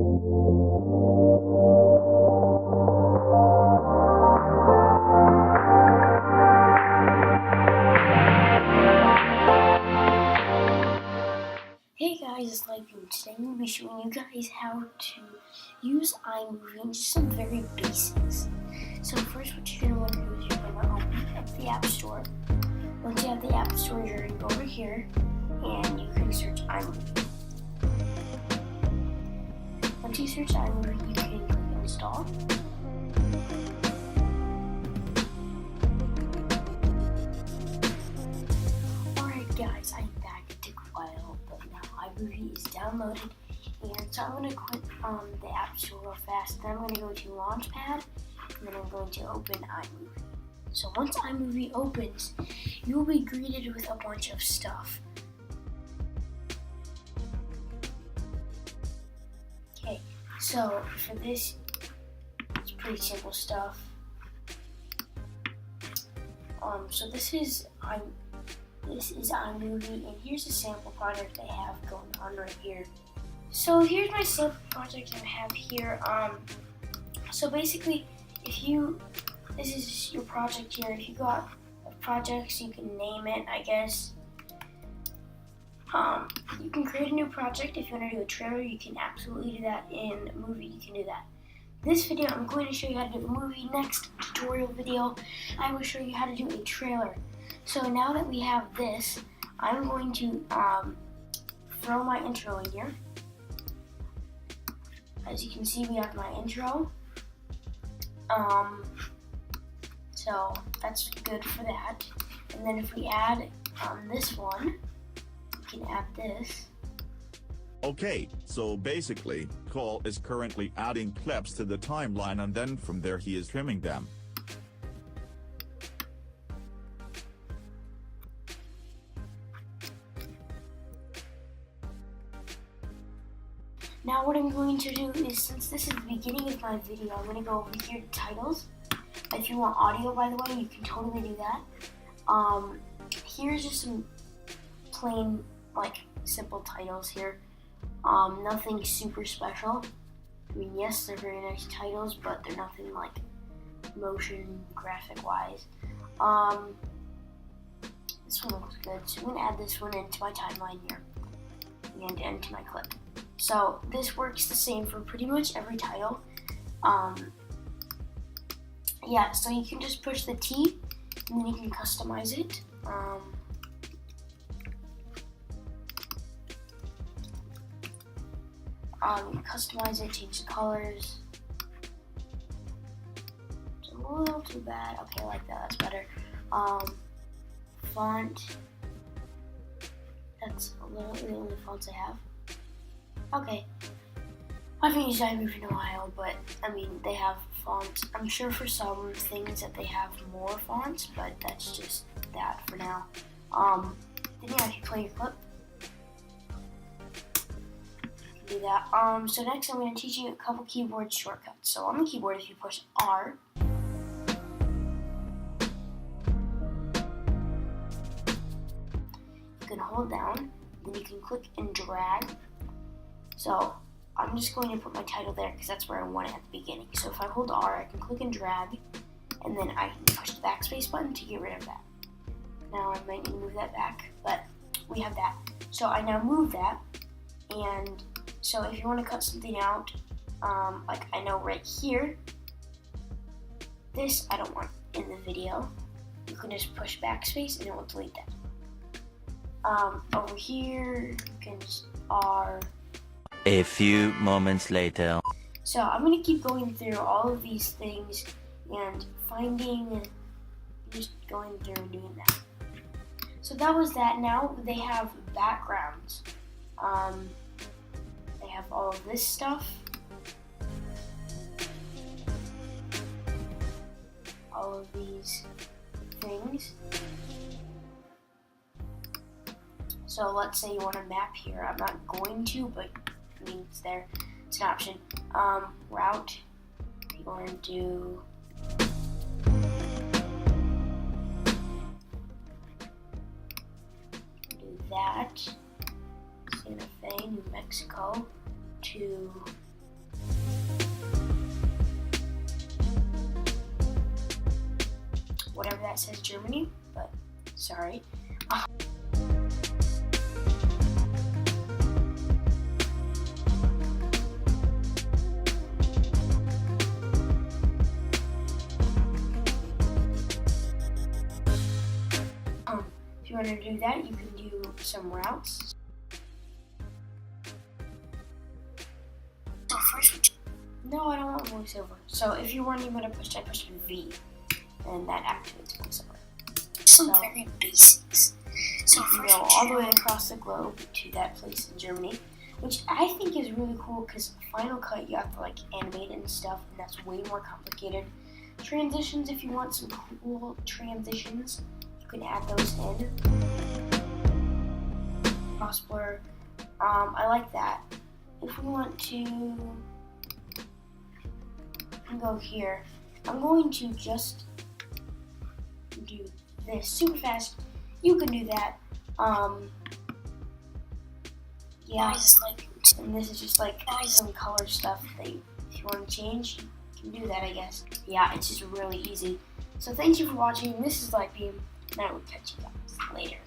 Hey guys, it's Lightroom. Today I'm going to be showing you guys how to use iMovie and just some very basics. So first what you're going to want to do is you're going to open up the App Store. Once you have the App Store, you're going to go over here and you can search iMovie. Once you search iMovie, you can click install. Alright guys, I'm back. It took a while, but now iMovie is downloaded. And so I'm going to quit the App Store real fast. Then I'm going to go to Launchpad, and then I'm going to open iMovie. So once iMovie opens, you will be greeted with a bunch of stuff. Okay, so for this, it's pretty simple stuff. So this is iMovie, and here's a sample project I have going on right here. So here's my sample project I have here. So basically, this is your project here. If you got projects, you can name it, I guess. You can create a new project. If you want to do a trailer, you can absolutely do that. In a movie, you can do that. This video, I'm going to show you how to do a movie. Next tutorial video, I will show you how to do a trailer. So now that we have this, I'm going to throw my intro in here. As you can see, we have my intro. So that's good for that. And then if we add this one, we can add this. Okay, so basically, Cole is currently adding clips to the timeline and then from there he is trimming them. Now what I'm going to do is, since this is the beginning of my video, I'm going to go over here to titles. If you want audio, by the way, you can totally do that. Here's just some plain, simple titles here. Nothing super special. I mean, yes, they're very nice titles, but they're nothing motion graphic wise. This one looks good, so I'm going to add this one into my timeline here and into my clip. So this works the same for pretty much every title. Yeah, so you can just push the T and then you can customize it. You customize it, change the colors. It's a little too bad. Okay, I like that, that's better. Font. That's a little the only fonts I have. Okay. I haven't used iMovie in a while, but I mean, they have fonts. I'm sure for some things that they have more fonts, but that's just that for now. Then yeah, if you play your clip, you can do that. So next I'm going to teach you a couple keyboard shortcuts. So on the keyboard, if you push R, you can hold down, then you can click and drag. So I'm just going to put my title there because that's where I want it at the beginning. So if I hold R, I can click and drag, and then I can push the backspace button to get rid of that. Now I might need to move that back, but we have that. So I now move that, and so if you want to cut something out, I know right here, this I don't want in the video, you can just push backspace and it will delete that. Over here, you can just R. A few moments later. So I'm going to keep going through all of these things and just going through and doing that. So that was that. Now they have backgrounds. They have all of this stuff. All of these things. So let's say you want a map here. I'm not going to, but I mean, it's there. It's an option. Route. You're going to do that. Santa Fe, New Mexico to it says Germany, but sorry. If you want to do that, you can do some routes. So first, No, I don't want voiceover. So if you're wondering what I pushed V, and that activates voiceover. some So- very basics. So You first, go all the way across the globe to that place in Germany, which I think is really cool because Final Cut you have to like animate it and stuff, and that's way more complicated. Transitions, if you want some cool transitions, you can add those in. Cross blur, I like that. If we want to go here, I'm going to just do this super fast. You can do that. Yeah, guys, like, and this is just like some color stuff that you, if you want to change, you can do that, I guess. Yeah, it's just really easy. So thank you for watching. This is Lightbeam, and I will catch you guys later.